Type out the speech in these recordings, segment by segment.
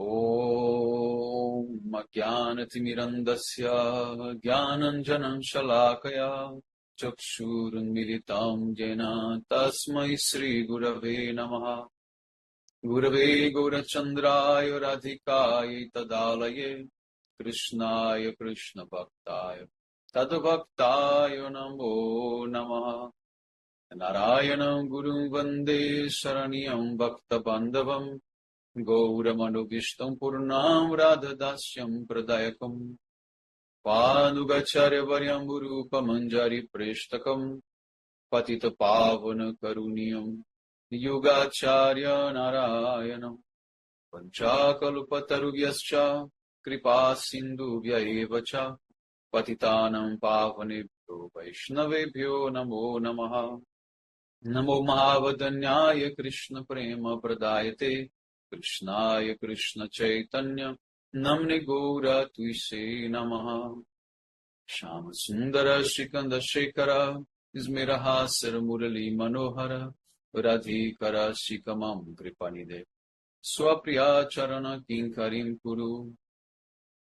Om Ajnanatimirandasya Jnananjanam Shalakaya Chakshurunmilitam Jena Tasmai Shri Gurave Namaha. Gurave Gaurachandraya Radhikaya Tadalaye Krishnaya Krishna Bhaktaya Tadbhaktaya Namo Namaha. Narayanam Guru Vande Saraniyam Bhakta Bandhavam Gauramanovistam Purnam Radhadasyam Pradayakam Panugacharya Varyam Gurupa Manjari Preshtakam Patita Pavana Karuniyam Yugacharya Narayanam Panchakalupataruvyascha Kripa Sindhuvya Evacha Patitanam Pavanebhyo Vaishnavebhyo Namo Namaha. Namo Mahavadanyaya Krishna Prema Pradayate Krishnaya Krishna Chaitanya Namne Gaura Tuise Namaha. Shama Sundara Shikanda Shekara Ismirahasar Murali Manohara Radhikara Shikamam Kripanide Swapriya Charana Kinkarim Kuru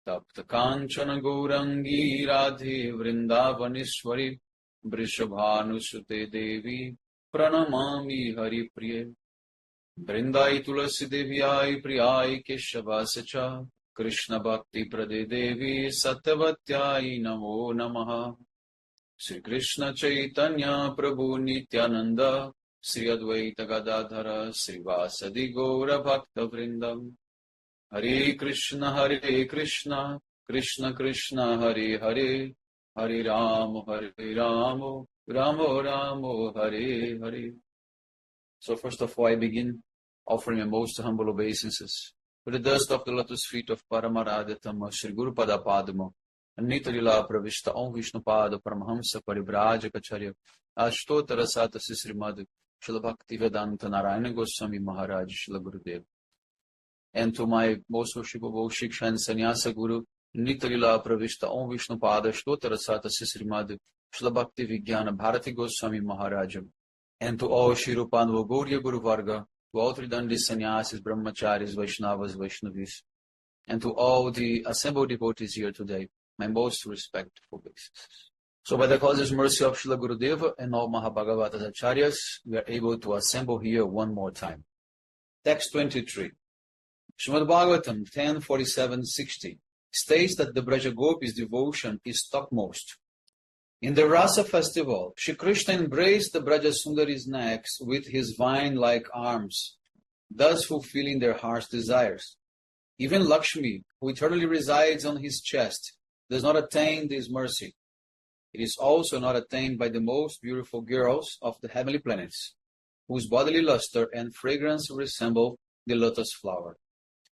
Tapta Kanchana Gaurangi Radhe Vrindavanishwari Vrishabhanusute Devi Pranamami Hari Priye Vrindai Tulasi Devyai Priyai Keshavascha Krishna Bhakti Prade Devi Satyavatyai Namo Namaha. Sri Krishna Chaitanya Prabhu Nityananda Sri Advaita Gadadhara Sri Vasadi Gaura Bhakta Vrindam. Hare Krishna Krishna Krishna Hare Hare Hare Ramo Ramo Ramo Hare Hare. So first of all, I begin offering my most humble obeisances with the dust of the lotus feet of Paramaradhatama Sri Guru Pada Padma and Nitarila Pravishta Om Vishnu Pada Paramahamsa Parivrajacharya Ashtotara Sata Sisrimad Srila Bhakti Vedanta Narayana Goswami Maharaj Srila Gurudev. And to my most worshipable Shiksha and Sannyasa Guru Nitarila Pravishta Om Vishnu Pada Ashtotara Sata Sisrimad Srila Bhakti Vijnana Bharati Goswami Maharaj. And to all Shirupanva Gauriya Guru Varga, to all Tridandi Sannyasis, Brahmacharis, Vaishnavas, Vaishnavis, and to all the assembled devotees here today, my most respectful obeisances. So by the causeless mercy of Srila Gurudeva and all Mahabhagavatas Acharyas, we are able to assemble here one more time. Text 23. Srimad Bhagavatam 10:47-60 states that the Braja Gopis' devotion is topmost. In the Rasa festival, Shri Krishna embraced the Braja Sundaris' necks with his vine-like arms, thus fulfilling their heart's desires. Even Lakshmi, who eternally resides on his chest, does not attain this mercy. It is also not attained by the most beautiful girls of the heavenly planets, whose bodily luster and fragrance resemble the lotus flower.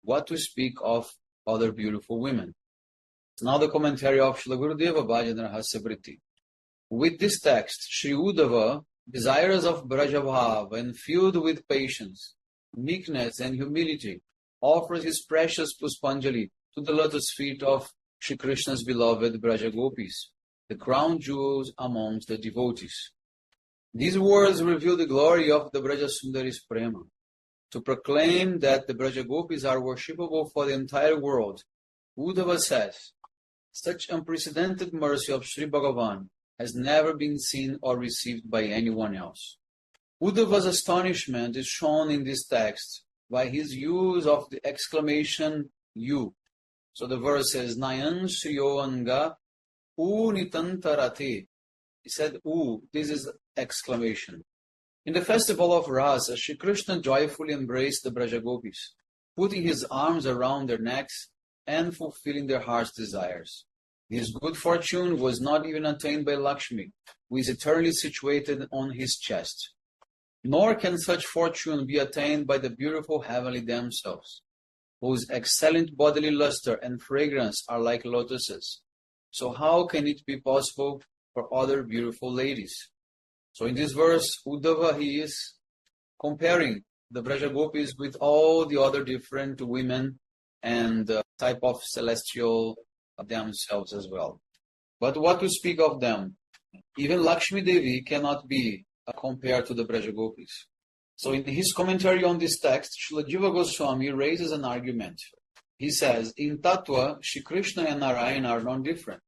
What to speak of other beautiful women? Now the commentary of Srila Gurudeva Bhajana Rahasya Vritti. With this text, Sri Uddhava, desirous of Brajabhav and filled with patience, meekness and humility, offers his precious Puspanjali to the lotus feet of Shri Krishna's beloved Braja Gopis, the crown jewels amongst the devotees. These words reveal the glory of the Braja Sundari's Prema. To proclaim that the Braja Gopis are worshipable for the entire world, Uddhava says, such unprecedented mercy of Sri Bhagavan has never been seen or received by anyone else. Uddhava's astonishment is shown in this text by his use of the exclamation "you." So the verse says, Nayan Shriyo Anga Unitantarate. He said, "U." This is exclamation. In the festival of Rasa, Shri Krishna joyfully embraced the Braja Gopis, putting his arms around their necks and fulfilling their heart's desires. This good fortune was not even attained by Lakshmi, who is eternally situated on his chest. Nor can such fortune be attained by the beautiful heavenly themselves, whose excellent bodily luster and fragrance are like lotuses. So how can it be possible for other beautiful ladies? So in this verse, Uddhava, he is comparing the Braja Gopis with all the other different women and type of celestial themselves as well. But what to speak of them? Even Lakshmi Devi cannot be compared to the Braja Gopis. So in his commentary on this text, Srila Jiva Goswami raises an argument. He says, in Tattva, Shri Krishna and Narayana are non-different,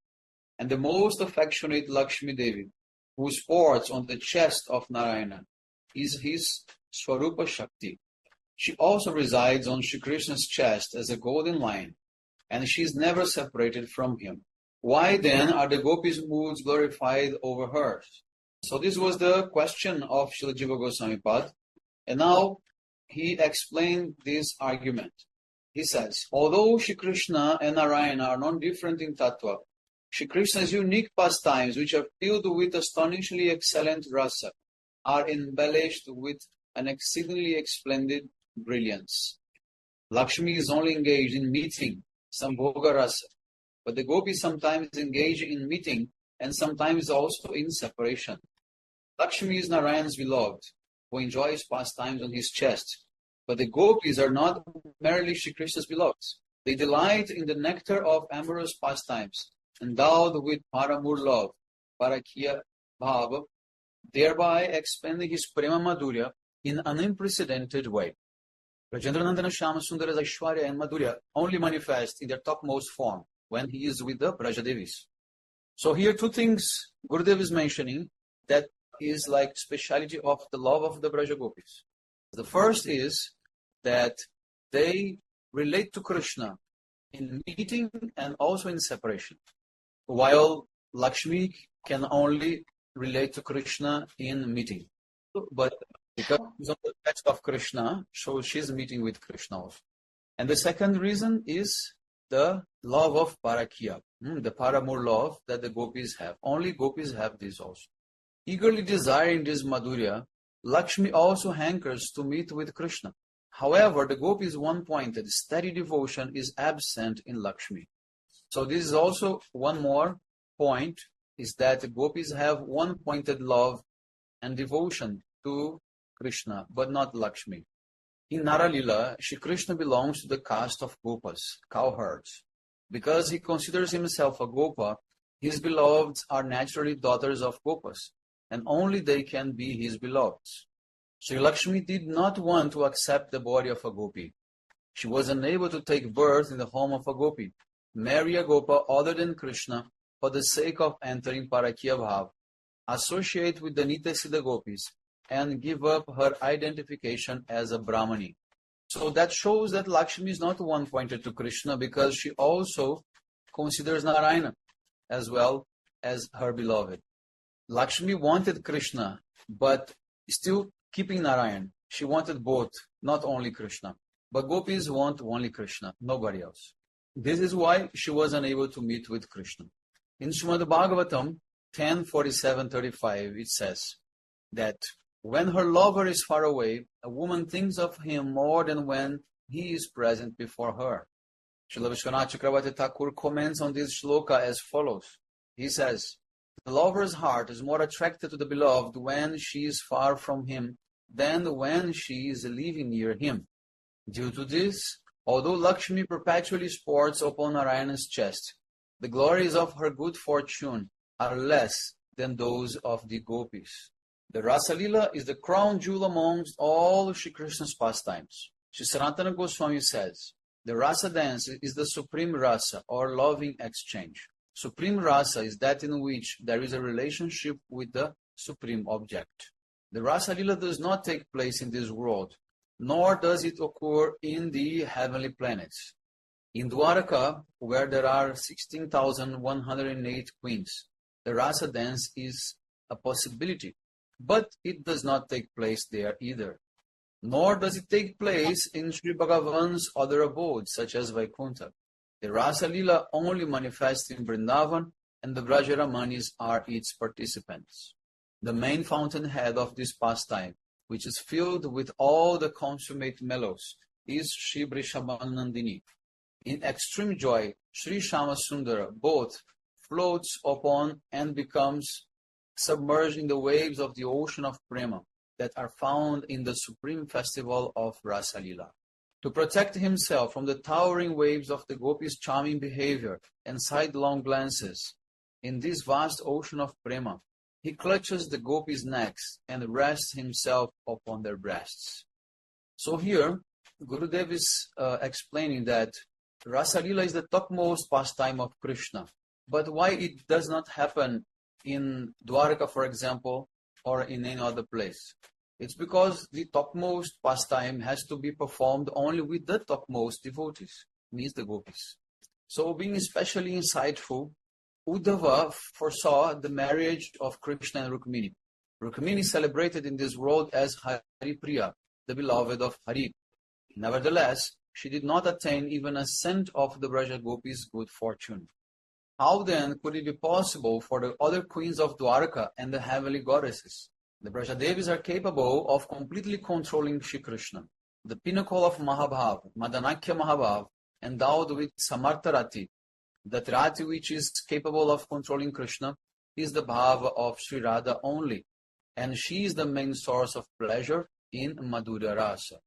and the most affectionate Lakshmi Devi, who sports on the chest of Narayana, is his Swarupa Shakti. She also resides on Shri Krishna's chest as a golden lion, and she is never separated from him. Why then are the gopis' moods glorified over hers? So this was the question of Srila Jiva Goswami Pad, and now he explained this argument. He says, although Shri Krishna and Narayana are non-different in Tattva, Shri Krishna's unique pastimes, which are filled with astonishingly excellent rasa, are embellished with an exceedingly splendid brilliance. Lakshmi is only engaged in meeting some bhoga rasa, but the gopis sometimes engage in meeting and sometimes also in separation. Lakshmi is Narayan's beloved, who enjoys pastimes on his chest, but the gopis are not merely Shri Krishna's beloveds. They delight in the nectar of amorous pastimes, endowed with paramur love, parakya bhava, thereby expanding his prema madhurya in an unprecedented way. Rajendranandana Shyama Sundara's Aishwarya and Madhurya only manifest in their topmost form when he is with the Brajadevis. So here two things Gurudev is mentioning that is like speciality of the love of the Brajagopis. The first is that they relate to Krishna in meeting and also in separation, while Lakshmi can only relate to Krishna in meeting. But because she's on the text of Krishna, so she's meeting with Krishna also. And the second reason is the love of Parakya, the Paramur love that the gopis have. Only gopis have this also. Eagerly desiring this Madhurya, Lakshmi also hankers to meet with Krishna. However, the gopis' one-pointed, steady devotion is absent in Lakshmi. So this is also one more point, is that the gopis have one-pointed love and devotion to Krishna, but not Lakshmi. In Naralila, Shri Krishna belongs to the caste of Gopas, cowherds. Because he considers himself a Gopa, his beloveds are naturally daughters of Gopas, and only they can be his beloveds. Sri Lakshmi did not want to accept the body of a Gopi. She was unable to take birth in the home of a Gopi, marry a Gopa other than Krishna for the sake of entering Parakya Bhav, associate with the Nitya Siddha Gopis, and give up her identification as a Brahmani. So that shows that Lakshmi is not one pointed to Krishna because she also considers Narayana as well as her beloved. Lakshmi wanted Krishna, but still keeping Narayan. She wanted both, not only Krishna. But gopis want only Krishna, nobody else. This is why she was unable to meet with Krishna. In Srimad Bhagavatam 10:47-35, it says that when her lover is far away, a woman thinks of him more than when he is present before her. Srila Vishwanath Chakravarti Thakur comments on this shloka as follows. He says, the lover's heart is more attracted to the beloved when she is far from him than when she is living near him. Due to this, although Lakshmi perpetually sports upon Narayana's chest, the glories of her good fortune are less than those of the gopis. The Rasa Lila is the crown jewel amongst all Shri Krishna's pastimes. Shri Sanatana Goswami says, the Rasa dance is the supreme rasa or loving exchange. Supreme rasa is that in which there is a relationship with the supreme object. The Rasa Lila does not take place in this world, nor does it occur in the heavenly planets. In Dwaraka, where there are 16,108 queens, the Rasa dance is a possibility, but it does not take place there either. Nor does it take place in Sri Bhagavan's other abodes, such as Vaikuntha. The Rasa Lila only manifests in Vrindavan, and the Brajaramanis are its participants. The main fountainhead of this pastime, which is filled with all the consummate mellows, is Shri Vrishabhanandini. In extreme joy, Sri Shama Sundara both floats upon and becomes submerged in the waves of the ocean of prema that are found in the supreme festival of Rasa Lila. To protect himself from the towering waves of the gopis' charming behavior and sidelong glances, in this vast ocean of prema, he clutches the gopis' necks and rests himself upon their breasts. So here, Gurudev is explaining that Rasa Lila is the topmost pastime of Krishna. But why it does not happen in Dwarka, for example, or in any other place? It's because the topmost pastime has to be performed only with the topmost devotees, means the gopis. So being especially insightful, Uddhava foresaw the marriage of Krishna and Rukmini. Rukmini is celebrated in this world as Hari Priya, the beloved of Hari. Nevertheless, she did not attain even a cent of the Braja Gopis' good fortune. How then could it be possible for the other queens of Dwarka and the heavenly goddesses? The Braja Devis are capable of completely controlling Shri Krishna. The pinnacle of Mahabhav, Madanakya Mahabhav, endowed with Samartharati, that Rati which is capable of controlling Krishna, is the Bhava of Sri Radha only, and she is the main source of pleasure in Madhurya Rasa.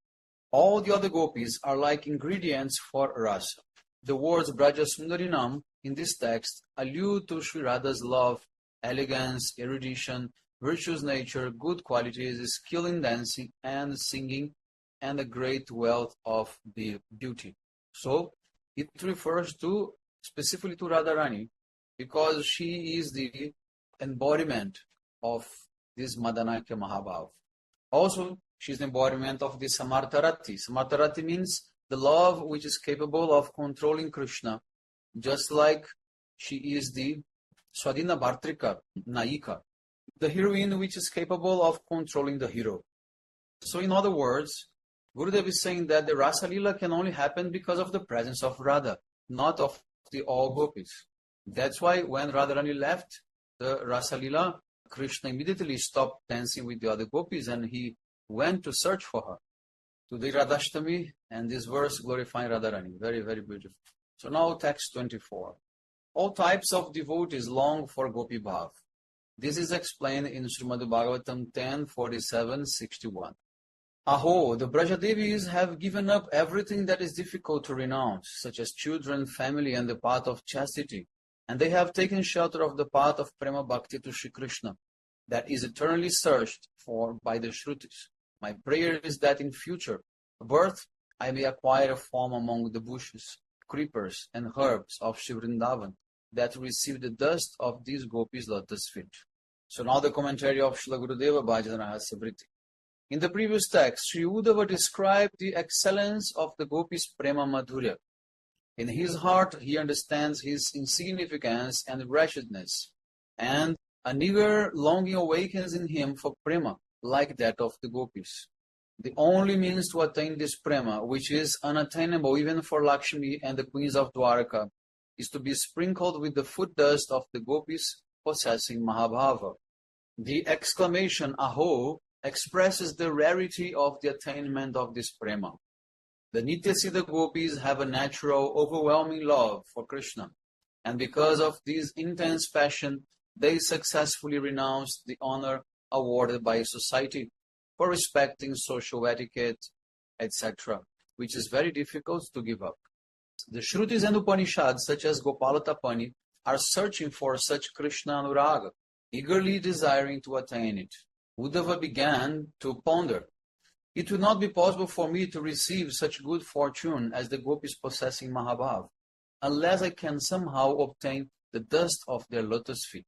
All the other gopis are like ingredients for rasa. The words Braja Sundarinam in this text allude to Sri Radha's love, elegance, erudition, virtuous nature, good qualities, skill in dancing and singing, and a great wealth of the beauty. So it refers to specifically to Radharani because she is the embodiment of this Madanakya Mahabhav. Also, she is the embodiment of the Samartharati. Samartharati means the love which is capable of controlling Krishna, just like she is the Swadhina Bhartrika, Naika, the heroine which is capable of controlling the hero. So in other words, Gurudev is saying that the Rasa Lila can only happen because of the presence of Radha, not of the all gopis. That's why when Radharani left the Rasa Lila, Krishna immediately stopped dancing with the other gopis and he went to search for her. To the Radhashtami and this verse glorifying Radharani. Very, very beautiful. So now text 24. All types of devotees long for Gopi Bhav. This is explained in Srimad Bhagavatam 10:47-61. Aho, the Brajadevis have given up everything that is difficult to renounce, such as children, family, and the path of chastity, and they have taken shelter of the path of Prema Bhakti to Shri Krishna, that is eternally searched for by the Shrutis. My prayer is that in future birth I may acquire a form among the bushes, creepers, and herbs of Shri Vrindavan that receive the dust of these gopis' lotus feet. So now the commentary of Srila Gurudeva Bhajana Rahasya. In the previous text, Sri Uddhava described the excellence of the gopis' prema madhurya. In his heart, he understands his insignificance and wretchedness, and an eager longing awakens in him for prema, like that of the gopis. The only means to attain this prema, which is unattainable even for Lakshmi and the queens of Dwarka, is to be sprinkled with the foot dust of the gopis possessing Mahabhava. The exclamation Aho expresses the rarity of the attainment of this prema. The Nityasiddha gopis have a natural, overwhelming love for Krishna, and because of this intense passion, they successfully renounce the honor awarded by society for respecting social etiquette, etc., which is very difficult to give up. The Shrutis and Upanishads, such as Gopala Tapani, are searching for such Krishna Anuraga, eagerly desiring to attain it. Uddhava began to ponder. It would not be possible for me to receive such good fortune as the gopis possessing Mahabhav, unless I can somehow obtain the dust of their lotus feet.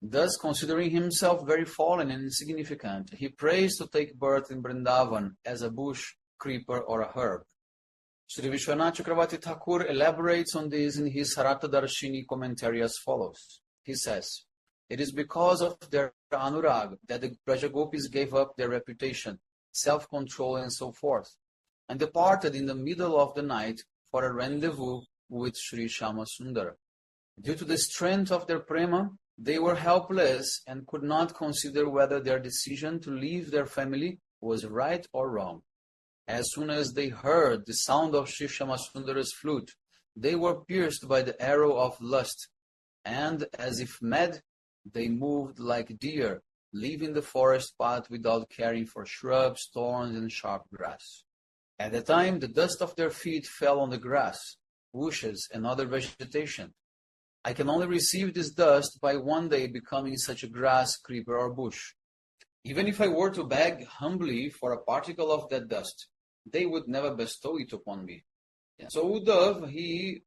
Thus, considering himself very fallen and insignificant, he prays to take birth in Vrindavan as a bush, creeper, or a herb. Sri Vishwanath Chakravarti Thakur elaborates on this in his Sarata Darshini commentary as follows. He says, it is because of their anurag that the Brajagopis gave up their reputation, self-control, and so forth, and departed in the middle of the night for a rendezvous with Sri Shama Sundara. Due to the strength of their prema, they were helpless and could not consider whether their decision to leave their family was right or wrong. As soon as they heard the sound of Sri Shama Sundara's flute, they were pierced by the arrow of lust, and as if mad, they moved like deer, leaving the forest path without caring for shrubs, thorns, and sharp grass. At the time, the dust of their feet fell on the grass, bushes, and other vegetation. I can only receive this dust by one day becoming such a grass, creeper, or bush. Even if I were to beg humbly for a particle of that dust, they would never bestow it upon me. So Uddhav, he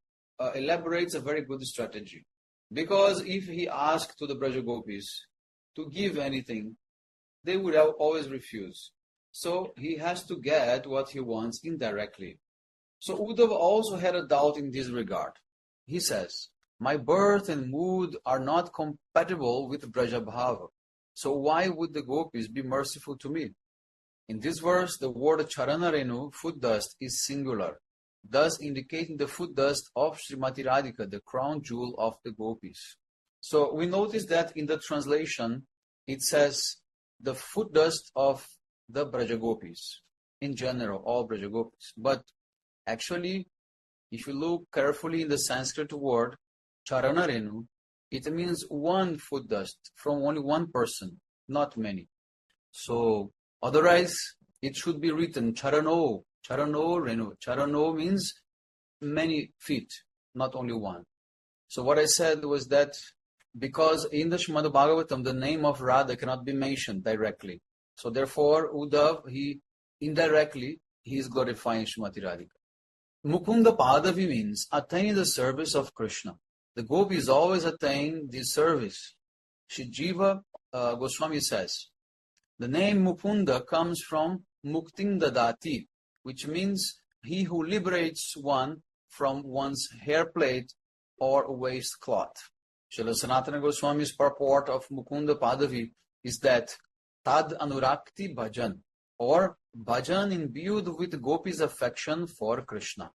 elaborates a very good strategy. Because if he asked to the Braja Gopis to give anything, they would have always refuse. So he has to get what he wants indirectly. So Uddhav also had a doubt in this regard. He says, my birth and mood are not compatible with Braja Bhava. So why would the Gopis be merciful to me? In this verse, the word Charanarenu, foot dust, is singular, thus indicating the foot dust of Srimati Radhika, the crown jewel of the Gopis. So we notice that in the translation, it says the foot dust of the Braja Gopis, in general, all Braja Gopis. But actually, if you look carefully in the Sanskrit word, Charanarenu, it means one foot dust from only one person, not many. So, otherwise, it should be written Charano, Charano Renu. Charano means many feet, not only one. So what I said was that because in the Srimad Bhagavatam, the name of Radha cannot be mentioned directly. So therefore, Uddhav, he is glorifying Srimati Radhika. Mukunda Padavi means attaining the service of Krishna. The gopis always attain this service. Shijiva Goswami says, the name Mukunda comes from Muktindadati, which means he who liberates one from one's hair plate or waistcloth. Srila Sanatana Goswami's purport of Mukunda Padavi is that Tad Anurakti Bhajan, or Bhajan imbued with gopis' affection for Krishna.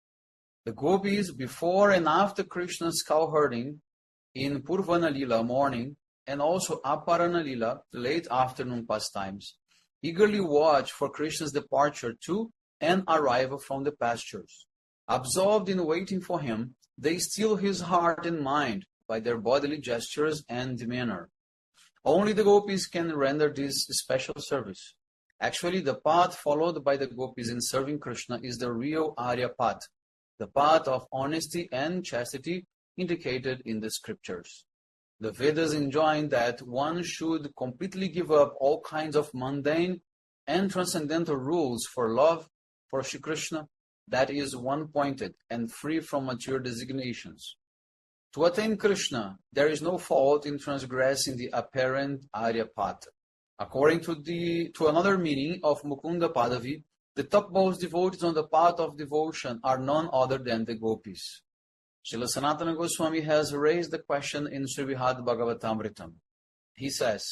The gopis before and after Krishna's cowherding in Purvana Lila morning and also Aparana Lila late afternoon pastimes eagerly watch for Krishna's departure to and arrival from the pastures. Absorbed in waiting for him, they still his heart and mind by their bodily gestures and demeanor. Only the gopis can render this special service. Actually, the path followed by the gopis in serving Krishna is the real Arya path, the path of honesty and chastity indicated in the scriptures. The Vedas enjoin that one should completely give up all kinds of mundane and transcendental rules for love for Shri Krishna that is one-pointed and free from material designations. To attain Krishna, there is no fault in transgressing the apparent Arya path. According to another meaning of Mukunda Padavi, the topmost devotees on the path of devotion are none other than the gopis. Srila Sanatana Goswami has raised the question in Srivihad Bhagavatamritam. He says,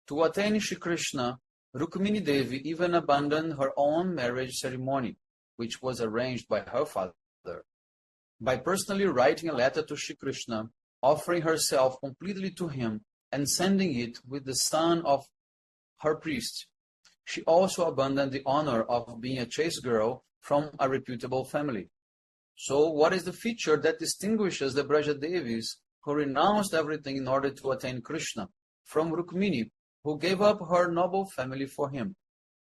to attain Shri Krishna, Rukmini Devi even abandoned her own marriage ceremony, which was arranged by her father, by personally writing a letter to Shri Krishna, offering herself completely to him and sending it with the son of her priest. She also abandoned the honor of being a chaste girl from a reputable family. So what is the feature that distinguishes the Braja Devis who renounced everything in order to attain Krishna from Rukmini, who gave up her noble family for him?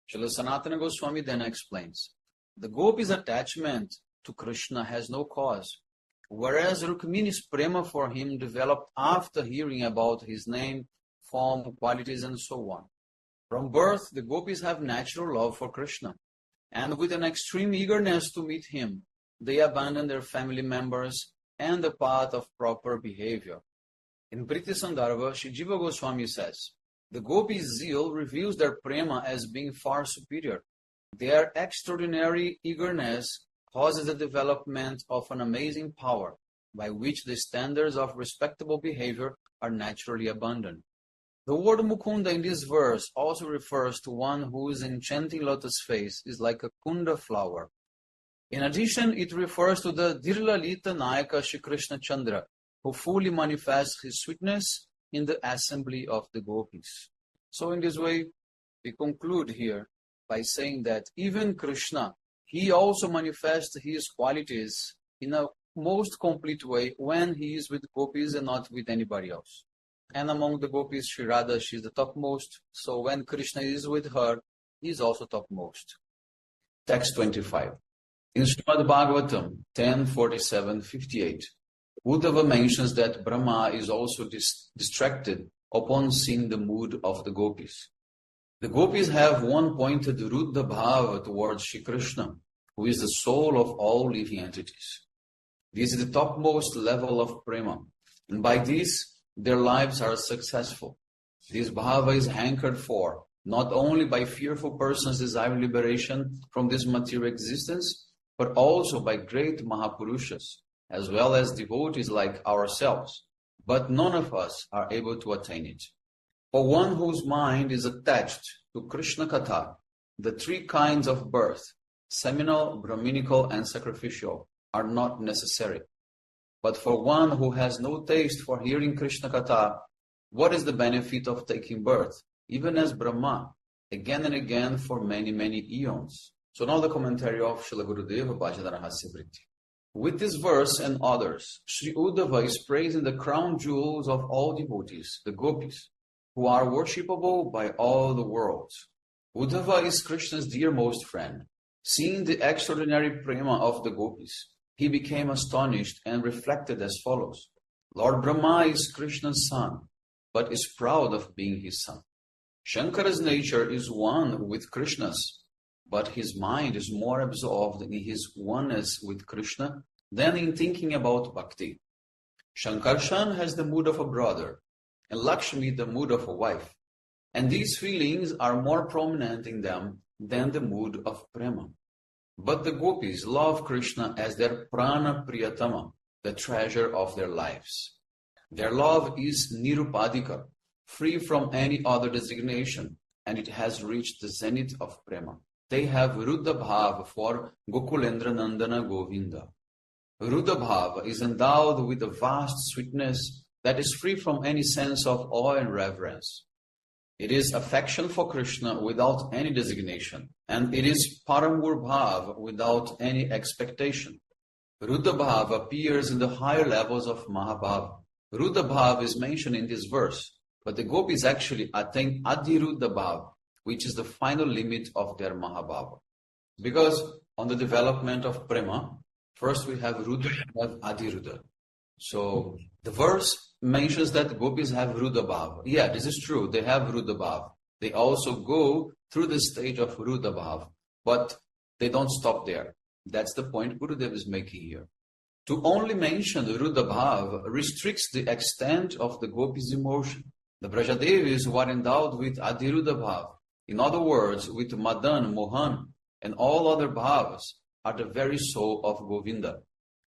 Srila Sanatana Goswami then explains, the gopis' attachment to Krishna has no cause, whereas Rukmini's prema for him developed after hearing about his name, form, qualities, and so on. From birth, the gopis have natural love for Krishna, and with an extreme eagerness to meet him, they abandon their family members and the path of proper behavior. In Priti Sandarbha, Shijiva Goswami says, the gopis' zeal reveals their prema as being far superior. Their extraordinary eagerness causes the development of an amazing power, by which the standards of respectable behavior are naturally abundant. The word Mukunda in this verse also refers to one whose enchanting lotus face is like a kunda flower. In addition, it refers to the Dhirlalita Nayaka Shri Krishna Chandra, who fully manifests his sweetness in the assembly of the gopis. So in this way, we conclude here by saying that even Krishna, he also manifests his qualities in a most complete way when he is with gopis and not with anybody else. And among the gopis, Shri Radha, she is the topmost. So when Krishna is with her, he is also topmost. Text 25. In Srimad Bhagavatam 10:47-58, Uddhava mentions that Brahma is also distracted upon seeing the mood of the gopis. The gopis have one-pointed Ruddha Bhava towards Shri Krishna, who is the soul of all living entities. This is the topmost level of prema, and by this, their lives are successful. This bhava is hankered for, not only by fearful persons desiring liberation from this material existence, but also by great Mahapurushas, as well as devotees like ourselves. But none of us are able to attain it. For one whose mind is attached to Krishna Katha, the three kinds of birth, seminal, brahminical, and sacrificial, are not necessary. But for one who has no taste for hearing Krishna Katha, what is the benefit of taking birth, even as Brahma, again and again for many, many eons? So now the commentary of Srila Gurudeva, Bhajana Rahasya. With this verse and others, Sri Uddhava is praising the crown jewels of all devotees, the gopis, who are worshipable by all the worlds. Uddhava is Krishna's dearmost friend. Seeing the extraordinary prema of the gopis, he became astonished and reflected as follows. Lord Brahma is Krishna's son, but is proud of being his son. Shankara's nature is one with Krishna's, but his mind is more absorbed in his oneness with Krishna than in thinking about bhakti. Shankarshan has the mood of a brother, and Lakshmi the mood of a wife, and these feelings are more prominent in them than the mood of prema. But the gopis love Krishna as their prana priyatama, the treasure of their lives. Their love is nirupadika, free from any other designation, and it has reached the zenith of prema. They have Ruddha Bhava for Gokulendra Nandana Govinda. Ruddha Bhava is endowed with a vast sweetness that is free from any sense of awe and reverence. It is affection for Krishna without any designation, and it is Paramur Bhava without any expectation. Ruddha Bhava appears in the higher levels of Mahabhava. Ruddha Bhava is mentioned in this verse, but the gopis actually attain Adhiruddha Bhava, which is the final limit of their Mahabhava. Because on the development of prema, first we have Ruddha and Adhiruddha. So the verse mentions that gopis have Ruddha Bhava. Yeah, this is true. They have Ruddha Bhava. They also go through the stage of Ruddha Bhava, but they don't stop there. That's the point Gurudev is making here. To only mention the Ruddha Bhava restricts the extent of the gopis' emotion. The Brajadevis who are endowed with Adhiruddha Bhava, in other words, with Madan, Mohan, and all other bhavas, are the very soul of Govinda.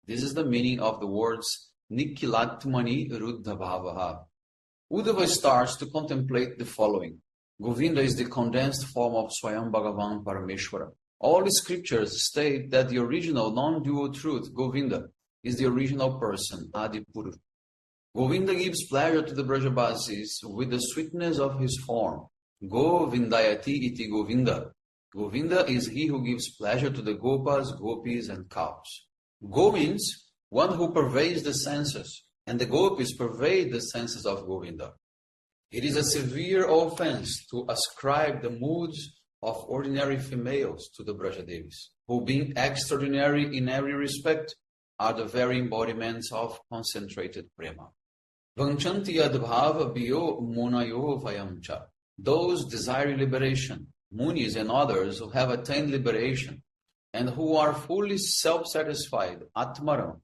This is the meaning of the words Nikhilatmani Ruddha Bhavaha. Uddhava starts to contemplate the following. Govinda is the condensed form of Swayam Bhagavan Parameshwara. All the scriptures state that the original non-dual truth, Govinda, is the original person, Adi Purusha. Govinda gives pleasure to the Brajabasis with the sweetness of his form. Govindayati iti Govinda. Govinda is he who gives pleasure to the gopas, gopis, and cows. Go means one who pervades the senses, and the gopis pervade the senses of Govinda. It is a severe offense to ascribe the moods of ordinary females to the Brajadevis, who being extraordinary in every respect, are the very embodiments of concentrated prema. Vanchanti adbhava biyo munayo vayamcha. Those desiring liberation, munis and others who have attained liberation, and who are fully self-satisfied, Atmaram,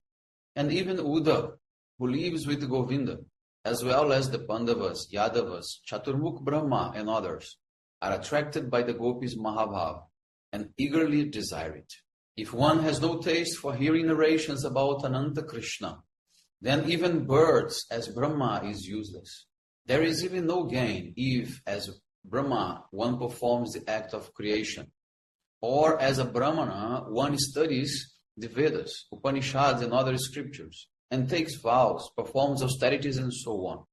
and even Uddhava, who lives with Govinda, as well as the Pandavas, Yadavas, Chaturmukh Brahma, and others, are attracted by the gopis' Mahabhava and eagerly desire it. If one has no taste for hearing narrations about Ananta Krishna, then even births as Brahma is useless. There is even no gain if, as Brahma, one performs the act of creation, or as a Brahmana, one studies the Vedas, Upanishads, and other scriptures, and takes vows, performs austerities, and so on.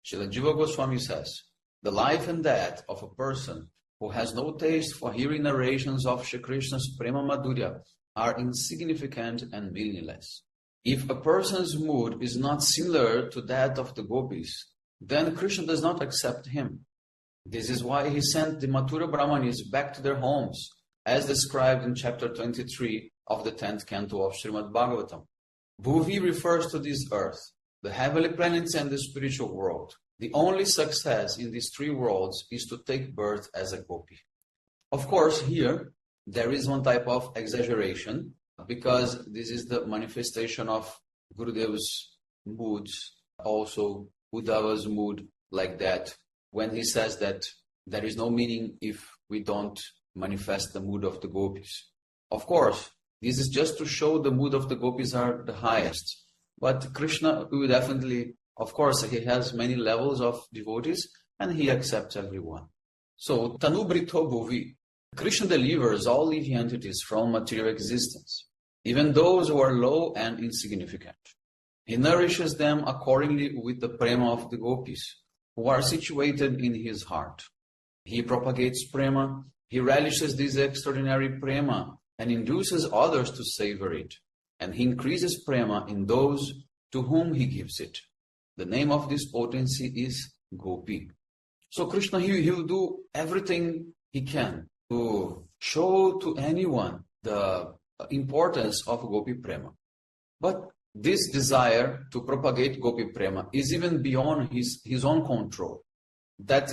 Srila Jiva Goswami says, the life and death of a person who has no taste for hearing narrations of Shri Krishna's Prema Madhurya are insignificant and meaningless. If a person's mood is not similar to that of the gopis, then Krishna does not accept him. This is why he sent the Mathura Brahmanis back to their homes, as described in chapter 23 of the 10th canto of Srimad Bhagavatam. Bhuvi refers to this earth, the heavenly planets and the spiritual world. The only success in these three worlds is to take birth as a gopi. Of course, here, there is one type of exaggeration, because this is the manifestation of Gurudev's moods, also Uddhava's mood, like that, when he says that there is no meaning if we don't manifest the mood of the gopis. Of course, this is just to show the mood of the gopis are the highest. But Krishna will definitely, of course, he has many levels of devotees and he accepts everyone. So, Tanubrito Bhuvi, Krishna delivers all living entities from material existence, even those who are low and insignificant. He nourishes them accordingly with the prema of the gopis, who are situated in his heart. He propagates prema, he relishes this extraordinary prema and induces others to savor it. And he increases prema in those to whom he gives it. The name of this potency is Gopi. So Krishna, he will do everything he can to show to anyone the importance of Gopi prema. But this desire to propagate Gopi prema is even beyond his own control. That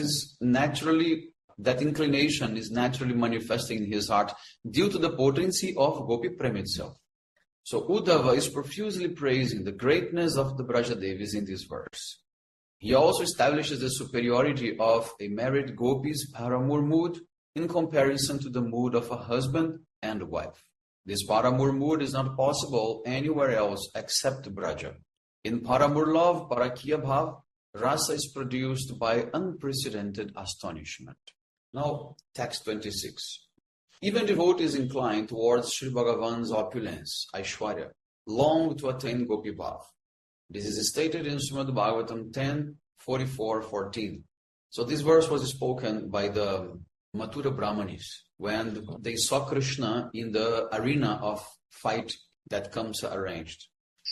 inclination is naturally manifesting in his heart due to the potency of Gopi prema itself. So Uddhava is profusely praising the greatness of the Brajadevis in this verse. He also establishes the superiority of a married gopi's paramour mood in comparison to the mood of a husband and wife. This paramour mood is not possible anywhere else except Braja. In paramour love, Parakya Bhav, Rasa is produced by unprecedented astonishment. Now, text 26. Even devotees inclined towards Sri Bhagavan's opulence, Aishwarya, long to attain Gopi Bhav. This is stated in Srimad Bhagavatam 10:44-14. So this verse was spoken by the Mathura Brahmanis when they saw Krishna in the arena of fight that comes arranged.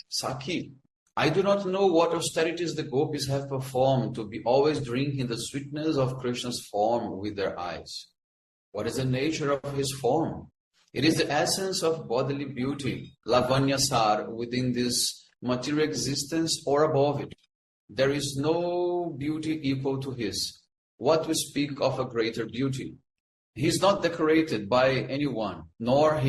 Sakhi, I do not know what austerities the gopis have performed to be always drinking the sweetness of Krishna's form with their eyes. What is the nature of his form? It is the essence of bodily beauty, lavanyasar, within this material existence or above it. There is no beauty equal to his. What we speak of a greater beauty? He is not decorated by anyone, nor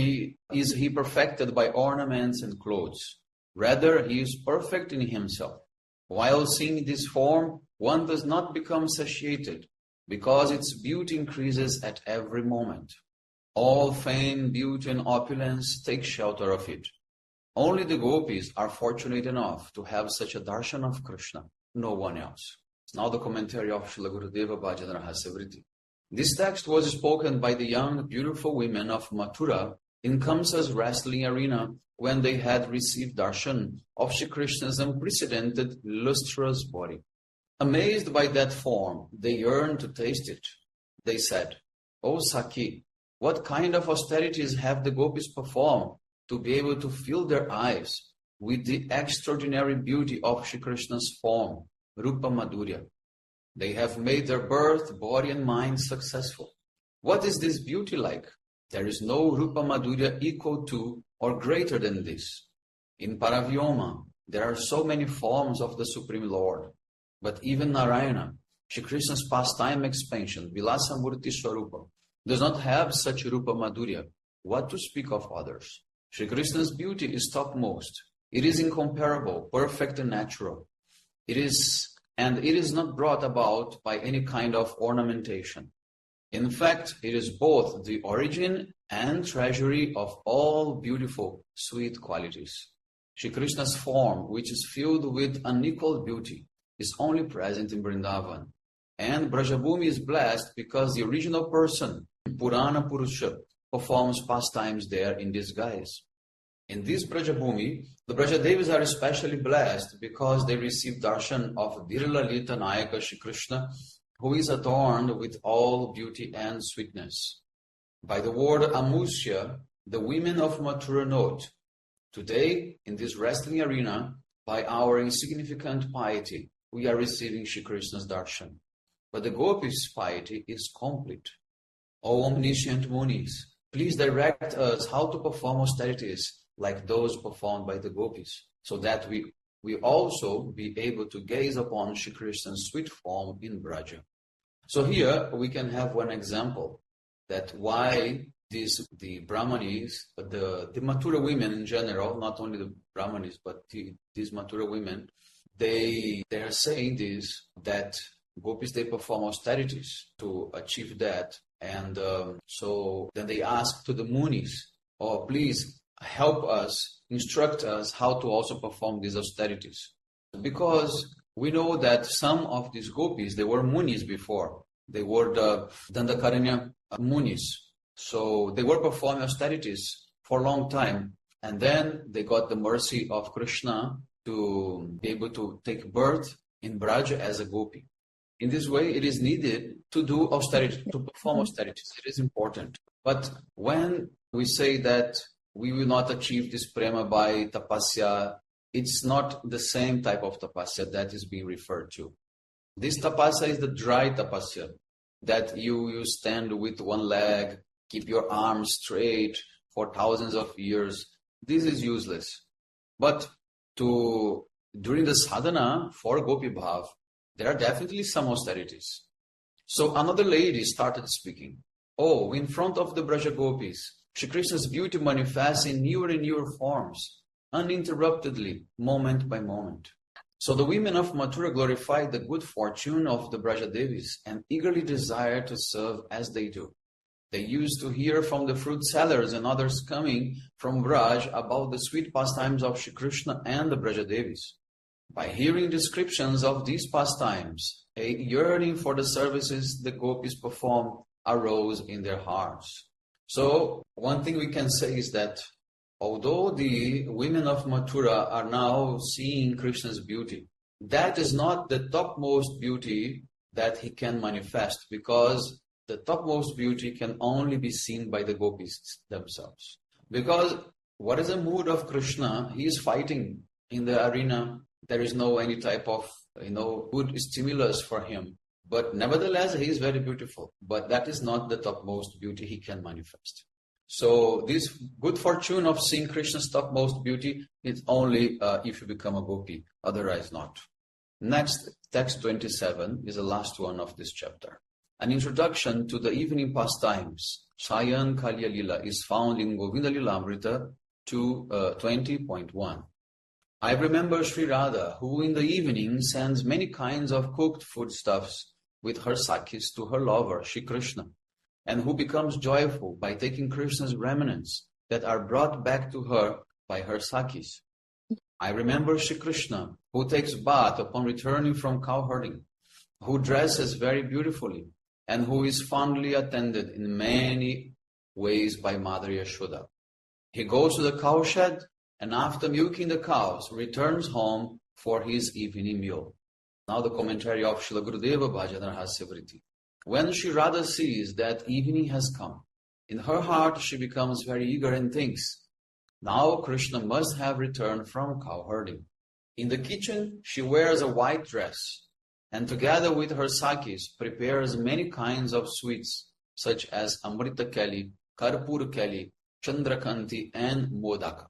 is he perfected by ornaments and clothes. Rather, he is perfect in himself. While seeing this form, one does not become satiated, because its beauty increases at every moment. All fame, beauty, and opulence take shelter of it. Only the gopis are fortunate enough to have such a darshan of Krishna, no one else. Now the commentary of Srila Gurudeva Bhajana Rahasya. This text was spoken by the young, beautiful women of Mathura in Kamsa's wrestling arena when they had received darshan of Shri Krishna's unprecedented, lustrous body. Amazed by that form, they yearned to taste it. They said, "O Sakhi, what kind of austerities have the gopis performed to be able to fill their eyes with the extraordinary beauty of Shri Krishna's form, Rupa Madhurya? They have made their birth, body and mind successful. What is this beauty like? There is no Rupa Madhurya equal to or greater than this. In Paravyoma, there are so many forms of the Supreme Lord. But even Narayana, Shri Krishna's pastime expansion, Vilasa Murti Swarupa, does not have such Rupa Madhurya. What to speak of others? Shri Krishna's beauty is topmost. It is incomparable, perfect and natural. It is not brought about by any kind of ornamentation. In fact, it is both the origin and treasury of all beautiful, sweet qualities. Shri Krishna's form, which is filled with unequaled beauty, is only present in Vrindavan. And Brajabhumi is blessed because the original person, Purana Purusha, performs pastimes there in disguise. In this Brajabhumi, the Brajadevis are especially blessed because they receive darshan of Dhiralalita Nayaka Shri Krishna, who is adorned with all beauty and sweetness. By the word Amusya, the women of Mathura note, today, in this wrestling arena, by our insignificant piety, we are receiving Shri Krishna's darshan. But the gopis' piety is complete. O omniscient munis, please direct us how to perform austerities like those performed by the gopis, so that we also be able to gaze upon Shri Krishna's sweet form in Braja. So here we can have one example that why the Brahmanis, the Mathura women in general, not only the Brahmanis, but these Mathura women, they are saying this, that gopis, they perform austerities to achieve that. And so then they ask to the munis, oh, please help us, instruct us how to also perform these austerities. Because we know that some of these gopis, they were munis before. They were the Dandakaranya munis. So they were performing austerities for a long time. And then they got the mercy of Krishna to be able to take birth in Braja as a gopi. In this way, it is needed to do austerity, to perform austerities. It is important. But when we say that we will not achieve this prema by tapasya, it's not the same type of tapasya that is being referred to. This tapasya is the dry tapasya, that you stand with one leg, keep your arms straight for thousands of years. This is useless. But during the sadhana for Gopi Bhav, there are definitely some austerities. So another lady started speaking. Oh, in front of the Braja Gopis, Shri Krishna's beauty manifests in newer and newer forms, uninterruptedly, moment by moment. So the women of Mathura glorified the good fortune of the Braja Devis and eagerly desired to serve as they do. They used to hear from the fruit sellers and others coming from Braj about the sweet pastimes of Shri Krishna and the Braja Devis. By hearing descriptions of these pastimes, a yearning for the services the gopis perform arose in their hearts. So one thing we can say is that although the women of Mathura are now seeing Krishna's beauty, that is not the topmost beauty that he can manifest, because the topmost beauty can only be seen by the gopis themselves. Because what is the mood of Krishna? He is fighting in the arena. There is no any type of good stimulus for him. But nevertheless, he is very beautiful. But that is not the topmost beauty he can manifest. So this good fortune of seeing Krishna's topmost beauty is only if you become a gopi, otherwise not. Next, text 27 is the last one of this chapter. An introduction to the evening pastimes, Sayan Kalya Lila, is found in Govinda Lilamrita 20.1. I remember Sri Radha, who in the evening sends many kinds of cooked foodstuffs with her sakis to her lover, Shri Krishna, and who becomes joyful by taking Krishna's remnants that are brought back to her by her sakis. I remember Shri Krishna, who takes bath upon returning from cowherding, who dresses very beautifully, and who is fondly attended in many ways by Mother Yashoda. He goes to the cowshed, and after milking the cows, returns home for his evening meal. Now the commentary of Srila Gurudeva Bhajana Rahasya. When Sri Radha sees that evening has come, in her heart she becomes very eager and thinks, now Krishna must have returned from cowherding. In the kitchen, she wears a white dress, and together with her sakis prepares many kinds of sweets, such as Amrita Kali, Karpur Kali, Chandrakanti, and Modaka.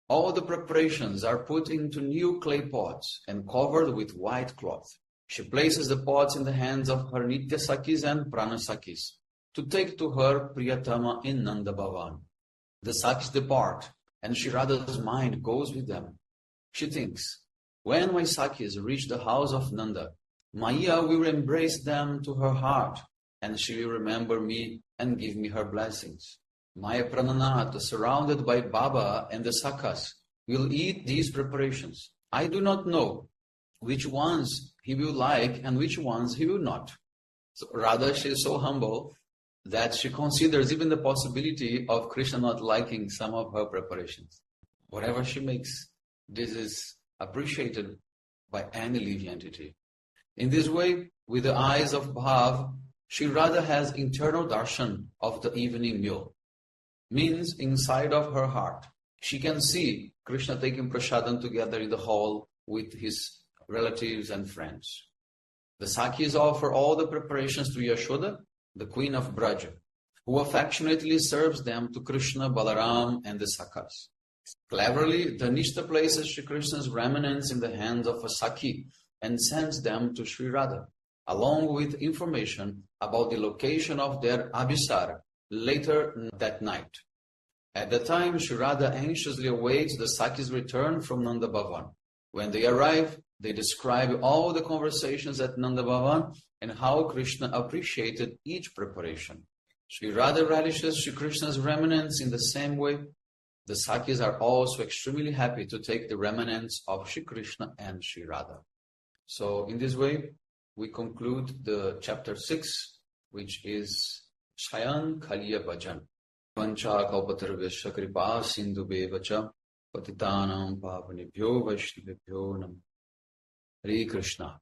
All the preparations are put into new clay pots and covered with white cloth. She places the pots in the hands of her Nitya Sakis and Prana Sakis to take to her Priyatama in Nanda Bhavan. The Sakis depart, and Sri Radha's mind goes with them. She thinks, when my Sakis reach the house of Nanda, Maya will embrace them to her heart, and she will remember me and give me her blessings. Maya Prananatha, surrounded by Baba and the Sakas, will eat these preparations. I do not know which ones he will like and which ones he will not. So rather, she is so humble that she considers even the possibility of Krishna not liking some of her preparations. Whatever she makes, this is appreciated by any living entity. In this way, with the eyes of Bhav, Sri Radha has internal darshan of the evening meal. Means inside of her heart, she can see Krishna taking prasadam together in the hall with his relatives and friends. The Sakis offer all the preparations to Yashoda, the queen of Braja, who affectionately serves them to Krishna, Balaram, and the Sakas. Cleverly, Dhanishta places Shri Krishna's remnants in the hands of a Saki and sends them to Sri Radha, along with information about the location of their abhisar later that night. At the time, Sri Radha anxiously awaits the Sakis' return from Nanda Bhavan. When they arrive, they describe all the conversations at Nanda Bhavan and how Krishna appreciated each preparation. Sri Radha relishes Sri Krishna's remnants in the same way. The Sakis are also extremely happy to take the remnants of Sri Krishna and Sri Radha. So in this way, we conclude the chapter 6, which is Shayan Kaliya Bhajan. Pancha Kalpatarvesha Kripa Sindhu Bevacha Patitanam Pavanebhyo Vaishnavebhyo Nam. Hare Krishna.